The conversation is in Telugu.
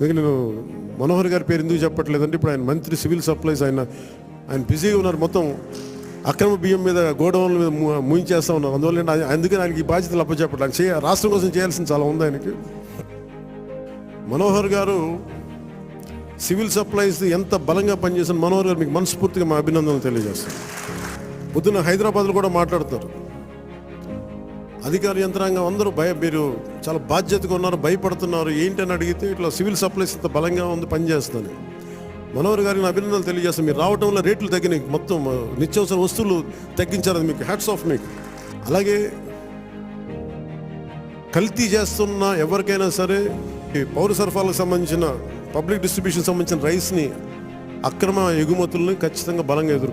నేను మనోహర్ గారి పేరు ఎందుకు చెప్పట్లేదంటే ఇప్పుడు ఆయన మంత్రి సివిల్ సప్లైస్, ఆయన బిజీగా ఉన్నారు. మొత్తం అక్రమ బియ్యం మీద గోడౌన్ల మీద ముయించేస్తూ ఉన్నారు. అందువల్ల అందుకని ఆయనకి ఈ బాధ్యతలు అప్పచెప్పట్లేదు. రాష్ట్రం కోసం చేయాల్సింది చాలా ఉంది ఆయనకి. మనోహర్ గారు సివిల్ సప్లైస్ ఎంత బలంగా పనిచేసిన మనోహర్ గారు మీకు మనస్ఫూర్తిగా మా అభినందనలు తెలియజేస్తాను. పొద్దున్న హైదరాబాద్లో కూడా మాట్లాడుతున్నారు. అధికార యంత్రాంగం అందరూ మీరు చాలా బాధ్యతగా ఉన్నారు, భయపడుతున్నారు ఏంటని అడిగితే ఇట్లా సివిల్ సప్లైస్ ఇంత బలంగా ఉంది, పనిచేస్తుంది. మనోహర్ గారికి అభినందనలు తెలియజేస్తాను. మీరు రావటం వల్ల రేట్లు తగ్గినాయి, మొత్తం నిత్యావసర వస్తువులు తగ్గించారు, అది మీకు హ్యాట్స్ ఆఫ్ మీకు. అలాగే కల్తీ చేస్తున్న ఎవరికైనా సరే పౌర సరఫరాలకు సంబంధించిన పబ్లిక్ డిస్ట్రిబ్యూషన్ సంబంధించిన రైస్ని, అక్రమ ఎగుమతుల్ని ఖచ్చితంగా బలంగా